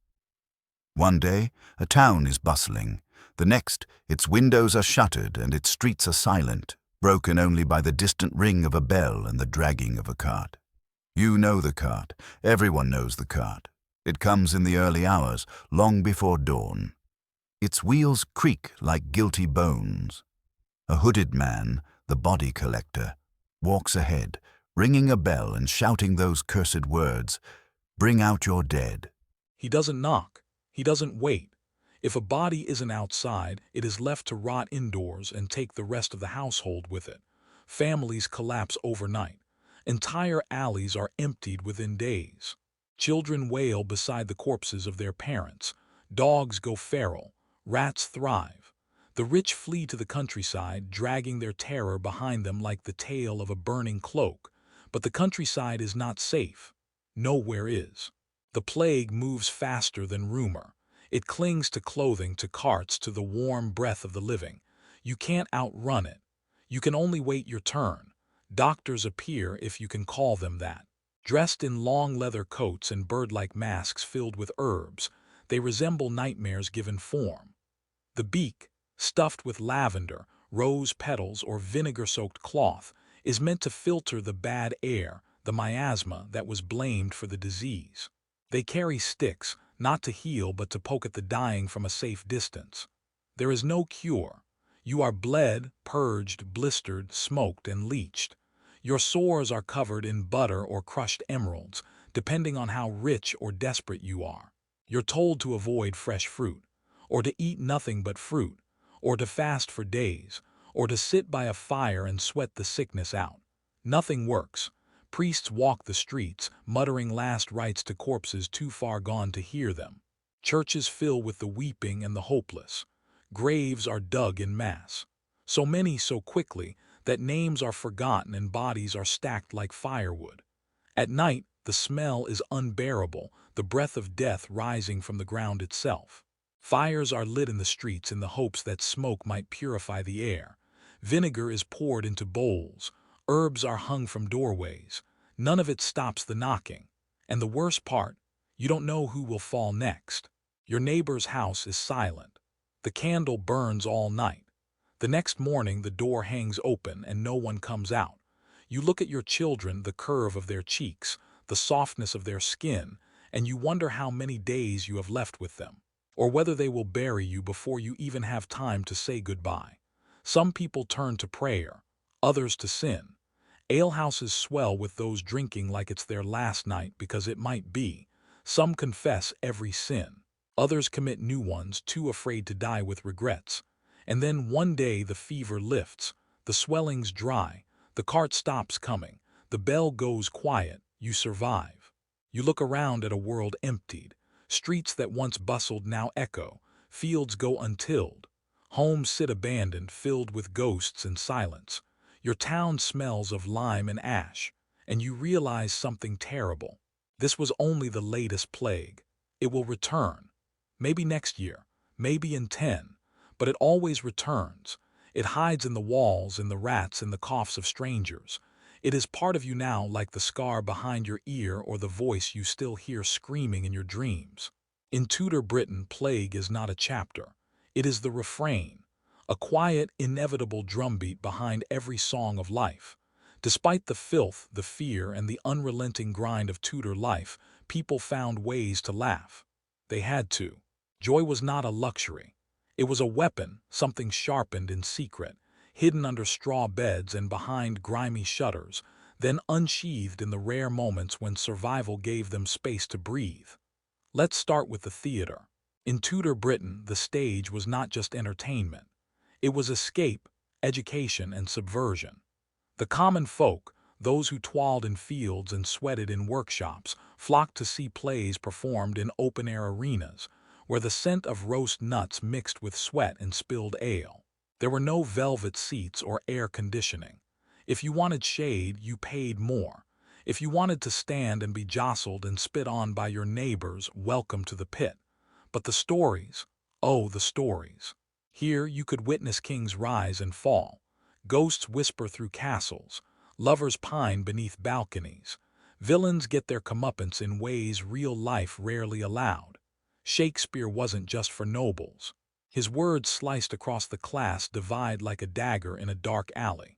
One day, a town is bustling. The next, its windows are shuttered and its streets are silent, broken only by the distant ring of a bell and the dragging of a cart. You know the cart. Everyone knows the cart. It comes in the early hours, long before dawn. Its wheels creak like guilty bones. A hooded man, the body collector, walks ahead, ringing a bell and shouting those cursed words, "Bring out your dead." He doesn't knock. He doesn't wait. If a body isn't outside, it is left to rot indoors and take the rest of the household with it. Families collapse overnight. Entire alleys are emptied within days. Children wail beside the corpses of their parents. Dogs go feral. Rats thrive. The rich flee to the countryside, dragging their terror behind them like the tail of a burning cloak. But the countryside is not safe. Nowhere is. The plague moves faster than rumor. It clings to clothing, to carts, to the warm breath of the living. You can't outrun it. You can only wait your turn. Doctors appear, if you can call them that. Dressed in long leather coats and bird-like masks filled with herbs, they resemble nightmares given form. The beak, stuffed with lavender, rose petals, or vinegar-soaked cloth, is meant to filter the bad air, the miasma that was blamed for the disease. They carry sticks, not to heal but to poke at the dying from a safe distance. There is no cure. You are bled, purged, blistered, smoked, and leached. Your sores are covered in butter or crushed emeralds, depending on how rich or desperate you are. You're told to avoid fresh fruit, or to eat nothing but fruit, or to fast for days, or to sit by a fire and sweat the sickness out. Nothing works. Priests walk the streets, muttering last rites to corpses too far gone to hear them. Churches fill with the weeping and the hopeless. Graves are dug in mass. So many so quickly that names are forgotten and bodies are stacked like firewood. At night, the smell is unbearable, the breath of death rising from the ground itself. Fires are lit in the streets in the hopes that smoke might purify the air. Vinegar is poured into bowls. Herbs are hung from doorways. None of it stops the knocking. And the worst part, you don't know who will fall next. Your neighbor's house is silent. The candle burns all night. The next morning the door hangs open and no one comes out. You look at your children, the curve of their cheeks, the softness of their skin, and you wonder how many days you have left with them, or whether they will bury you before you even have time to say goodbye. Some people turn to prayer, others to sin. Alehouses swell with those drinking like it's their last night because it might be. Some confess every sin. Others commit new ones, too afraid to die with regrets. And then one day the fever lifts, the swellings dry, the cart stops coming, the bell goes quiet, you survive. You look around at a world emptied. Streets that once bustled now echo, fields go untilled. Homes sit abandoned, filled with ghosts and silence. Your town smells of lime and ash, and you realize something terrible. This was only the latest plague. It will return. Maybe next year, maybe in 10, but it always returns. It hides in the walls, in the rats, in the coughs of strangers. It is part of you now, like the scar behind your ear or the voice you still hear screaming in your dreams. In Tudor Britain, plague is not a chapter. It is the refrain, a quiet, inevitable drumbeat behind every song of life. Despite the filth, the fear, and the unrelenting grind of Tudor life, people found ways to laugh. They had to. Joy was not a luxury. It was a weapon, something sharpened in secret, hidden under straw beds and behind grimy shutters, then unsheathed in the rare moments when survival gave them space to breathe. Let's start with the theater. In Tudor Britain, the stage was not just entertainment. It was escape, education, and subversion. The common folk, those who toiled in fields and sweated in workshops, flocked to see plays performed in open-air arenas, where the scent of roast nuts mixed with sweat and spilled ale. There were no velvet seats or air conditioning. If you wanted shade, you paid more. If you wanted to stand and be jostled and spit on by your neighbors, welcome to the pit. But the stories, oh, the stories. Here you could witness kings rise and fall. Ghosts whisper through castles, lovers pine beneath balconies, villains get their comeuppance in ways real life rarely allowed. Shakespeare wasn't just for nobles. His words sliced across the class divide like a dagger in a dark alley.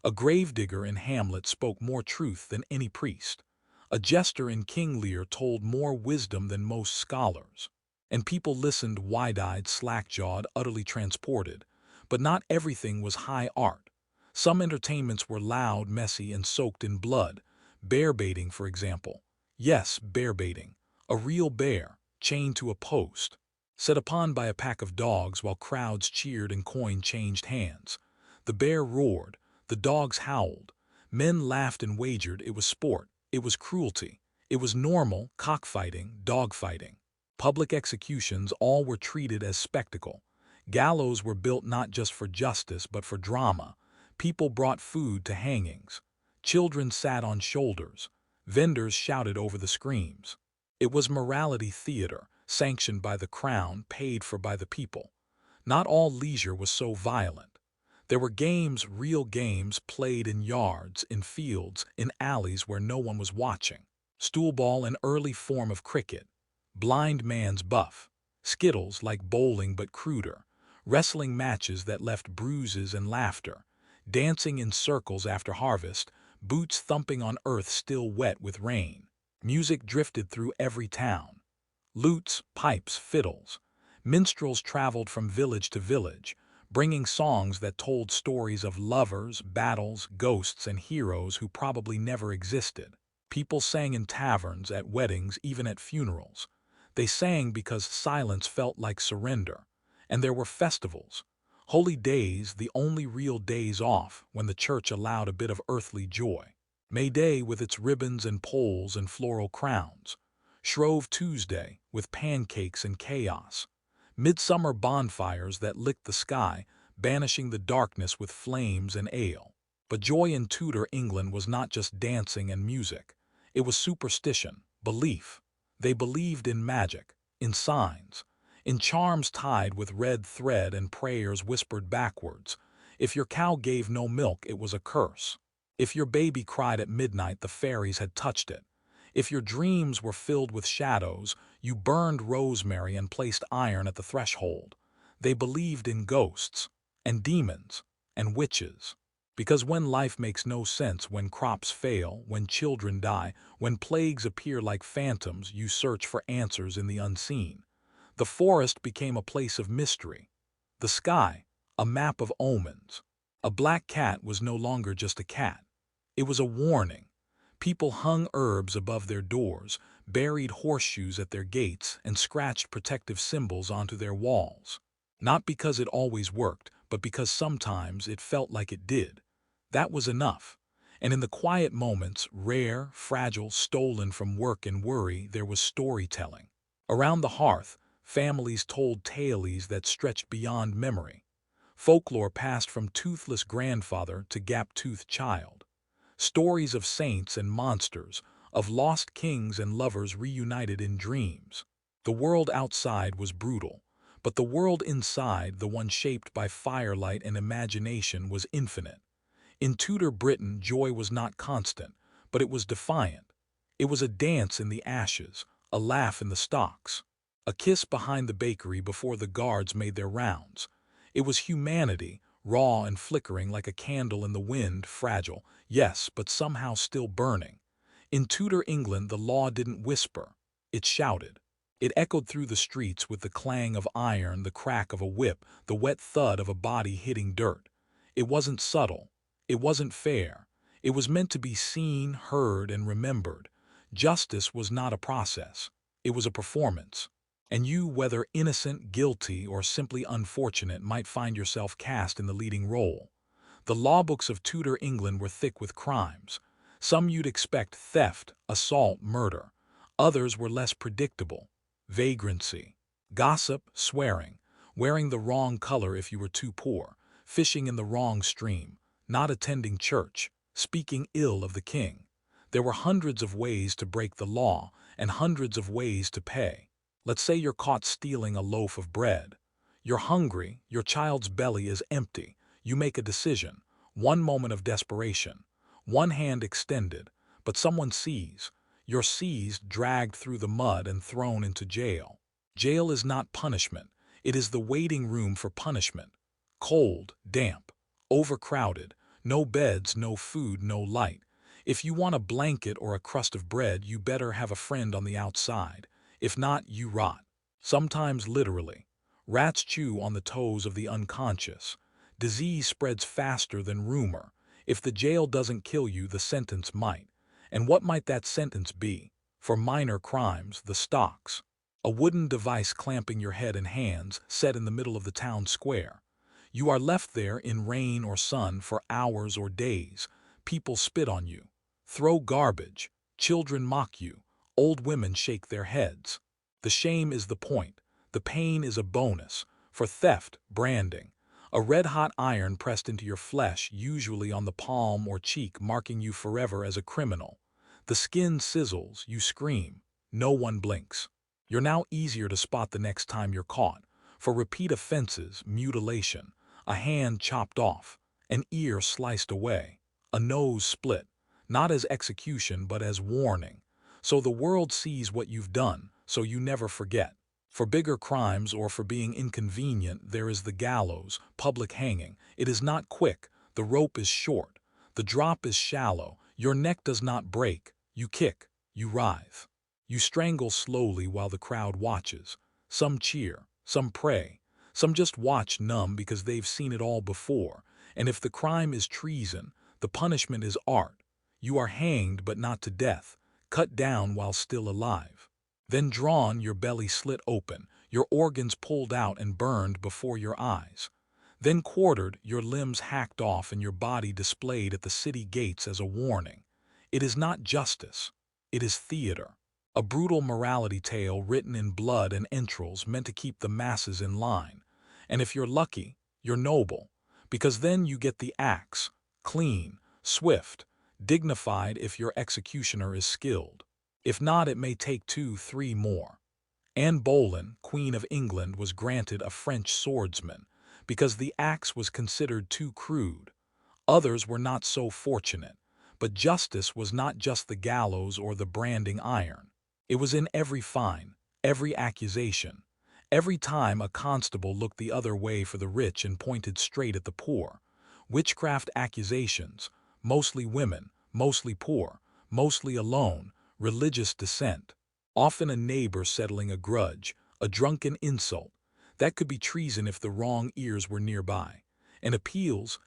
A gravedigger in Hamlet spoke more truth than any priest. A jester in King Lear told more wisdom than most scholars. And people listened wide-eyed, slack-jawed, utterly transported. But not everything was high art. Some entertainments were loud, messy, and soaked in blood. Bear baiting, for example. Yes, bear baiting. A real bear, chained to a post, set upon by a pack of dogs while crowds cheered and coin changed hands. The bear roared. The dogs howled. Men laughed and wagered. It was sport. It was cruelty. It was normal, cockfighting, dogfighting. Public executions all were treated as spectacle. Gallows were built not just for justice but for drama. People brought food to hangings. Children sat on shoulders. Vendors shouted over the screams. It was morality theater, sanctioned by the crown, paid for by the people. Not all leisure was so violent. There were games, real games, played in yards, in fields, in alleys where no one was watching. Stoolball, an early form of cricket. Blind man's buff. Skittles, like bowling but cruder. Wrestling matches that left bruises and laughter. Dancing in circles after harvest, boots thumping on earth still wet with rain. Music drifted through every town. Lutes, pipes, fiddles. Minstrels traveled from village to village, bringing songs that told stories of lovers, battles, ghosts, and heroes who probably never existed. People sang in taverns, at weddings, even at funerals. They sang because silence felt like surrender. And there were festivals. Holy days, the only real days off, when the church allowed a bit of earthly joy. May Day with its ribbons and poles and floral crowns. Shrove Tuesday with pancakes and chaos. Midsummer bonfires that licked the sky, banishing the darkness with flames and ale. But joy in Tudor England was not just dancing and music. It was superstition, belief. They believed in magic, in signs, in charms tied with red thread and prayers whispered backwards. If your cow gave no milk, it was a curse. If your baby cried at midnight, the fairies had touched it. If your dreams were filled with shadows, you burned rosemary and placed iron at the threshold. They believed in ghosts, and demons, and witches. Because when life makes no sense, when crops fail, when children die, when plagues appear like phantoms, you search for answers in the unseen. The forest became a place of mystery. The sky, a map of omens. A black cat was no longer just a cat. It was a warning. People hung herbs above their doors, buried horseshoes at their gates, and scratched protective symbols onto their walls. Not because it always worked, but because sometimes it felt like it did. That was enough. And in the quiet moments, rare, fragile, stolen from work and worry, there was storytelling. Around the hearth, families told tales that stretched beyond memory. Folklore passed from toothless grandfather to gap-toothed child. Stories of saints and monsters, of lost kings and lovers reunited in dreams. The world outside was brutal, but the world inside, the one shaped by firelight and imagination, was infinite. In Tudor Britain, joy was not constant, but it was defiant. It was a dance in the ashes, a laugh in the stocks, a kiss behind the bakery before the guards made their rounds. It was humanity, raw and flickering like a candle in the wind, fragile, yes, but somehow still burning. In Tudor England, the law didn't whisper, it shouted. It echoed through the streets with the clang of iron, the crack of a whip, the wet thud of a body hitting dirt. It wasn't subtle. It wasn't fair. It was meant to be seen, heard, and remembered. Justice was not a process. It was a performance. And you, whether innocent, guilty, or simply unfortunate, might find yourself cast in the leading role. The law books of Tudor England were thick with crimes. Some you'd expect: theft, assault, murder. Others were less predictable: vagrancy, gossip, swearing, wearing the wrong color if you were too poor, fishing in the wrong stream, not attending church, speaking ill of the king. There were hundreds of ways to break the law and hundreds of ways to pay. Let's say you're caught stealing a loaf of bread. You're hungry, your child's belly is empty. You make a decision, one moment of desperation, one hand extended, but someone sees. You're seized, dragged through the mud, and thrown into jail. Jail is not punishment. It is the waiting room for punishment. Cold, damp, overcrowded, no beds, no food, no light. If you want a blanket or a crust of bread, you better have a friend on the outside. If not, you rot. Sometimes literally. Rats chew on the toes of the unconscious. Disease spreads faster than rumor. If the jail doesn't kill you, the sentence might. And what might that sentence be? For minor crimes, the stocks. A wooden device clamping your head and hands, set in the middle of the town square. You are left there in rain or sun for hours or days. People spit on you, throw garbage, children mock you, old women shake their heads. The shame is the point. The pain is a bonus. For theft, branding. A red-hot iron pressed into your flesh, usually on the palm or cheek, marking you forever as a criminal. The skin sizzles, you scream. No one blinks. You're now easier to spot the next time you're caught. For repeat offenses, mutilation, a hand chopped off, an ear sliced away, a nose split, not as execution but as warning. So the world sees what you've done, so you never forget. For bigger crimes or for being inconvenient, there is the gallows, public hanging. It is not quick. The rope is short. The drop is shallow. Your neck does not break. You kick. You writhe. You strangle slowly while the crowd watches. Some cheer. Some pray. Some just watch numb because they've seen it all before. And if the crime is treason, the punishment is art. You are hanged but not to death. Cut down while still alive. Then drawn, your belly slit open, your organs pulled out and burned before your eyes. Then quartered, your limbs hacked off and your body displayed at the city gates as a warning. It is not justice. It is theater. A brutal morality tale written in blood and entrails, meant to keep the masses in line. And if you're lucky, you're noble, because then you get the axe, clean, swift, dignified if your executioner is skilled. If not, it may take 2, 3 more. Anne Boleyn, Queen of England, was granted a French swordsman because the axe was considered too crude. Others were not so fortunate. But justice was not just the gallows or the branding iron. It was in every fine, every accusation. Every time a constable looked the other way for the rich and pointed straight at the poor. Witchcraft accusations, mostly women, mostly poor, mostly alone, religious dissent. Often a neighbor settling a grudge, a drunken insult. That could be treason if the wrong ears were nearby. And appeals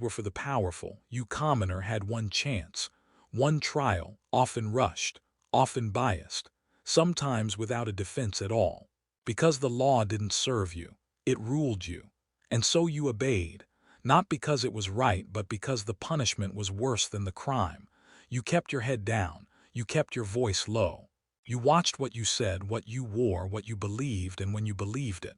were for the powerful. You commoner had one chance, one trial, often rushed, often biased, sometimes without a defense at all. Because the law didn't serve you, it ruled you. And so you obeyed, not because it was right, but because the punishment was worse than the crime. You kept your head down, you kept your voice low. You watched what you said, what you wore, what you believed, and when you believed it.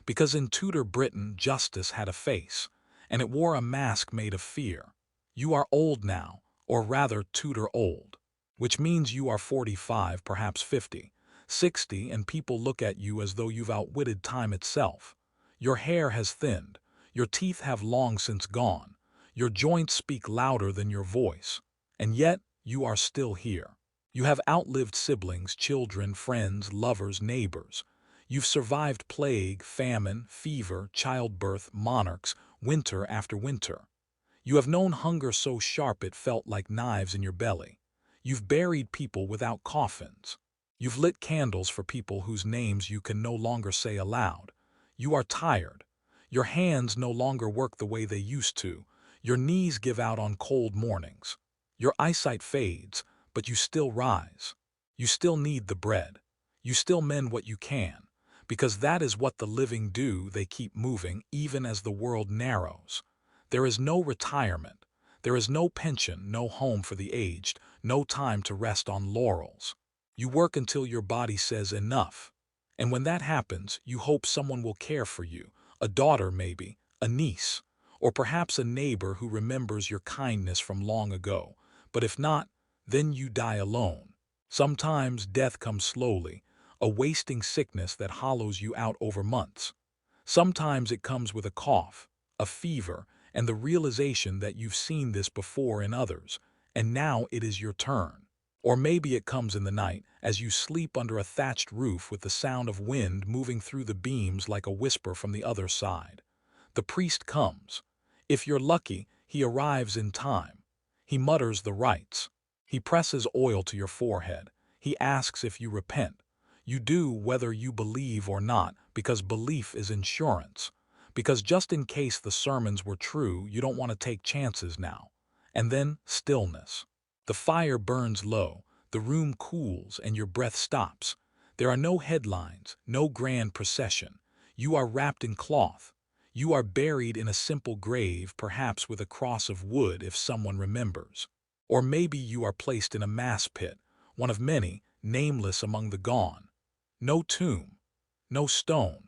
Because in Tudor Britain, justice had a face, and it wore a mask made of fear. You are old now, or rather Tudor old, which means you are 45, perhaps 50, 60, and people look at you as though you've outwitted time itself. Your hair has thinned, your teeth have long since gone, your joints speak louder than your voice, and yet you are still here. You have outlived siblings, children, friends, lovers, neighbors. You've survived plague, famine, fever, childbirth, monarchs, winter after winter. You have known hunger so sharp it felt like knives in your belly. You've buried people without coffins. You've lit candles for people whose names you can no longer say aloud. You are tired. Your hands no longer work the way they used to. Your knees give out on cold mornings. Your eyesight fades, but you still rise. You still need the bread. You still mend what you can, because that is what the living do. They keep moving even as the world narrows. There is no retirement. There is no pension, no home for the aged, no time to rest on laurels. You work until your body says enough. And when that happens, you hope someone will care for you, a daughter maybe, a niece, or perhaps a neighbor who remembers your kindness from long ago. But if not, then you die alone. Sometimes death comes slowly, a wasting sickness that hollows you out over months. Sometimes it comes with a cough, a fever, and the realization that you've seen this before in others, and now it is your turn. Or maybe it comes in the night, as you sleep under a thatched roof with the sound of wind moving through the beams like a whisper from the other side. The priest comes. If you're lucky, he arrives in time. He mutters the rites. He presses oil to your forehead. He asks if you repent. You do whether you believe or not, because belief is insurance. Because just in case the sermons were true, you don't want to take chances now. And then stillness. The fire burns low, the room cools, and your breath stops. There are no headlines, no grand procession. You are wrapped in cloth. You are buried in a simple grave, perhaps with a cross of wood if someone remembers. Or maybe you are placed in a mass pit, one of many, nameless among the gone. No tomb, no stone.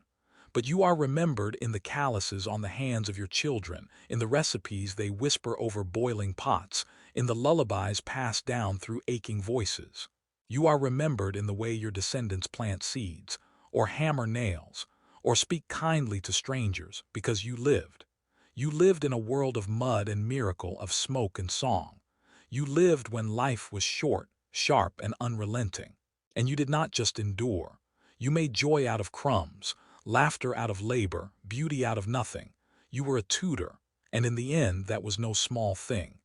But you are remembered in the calluses on the hands of your children, in the recipes they whisper over boiling pots, in the lullabies passed down through aching voices. You are remembered in the way your descendants plant seeds, or hammer nails, or speak kindly to strangers, because you lived. You lived in a world of mud and miracle, of smoke and song. You lived when life was short, sharp, and unrelenting. And you did not just endure. You made joy out of crumbs, laughter out of labor, beauty out of nothing. You were a Tudor, and in the end that was no small thing.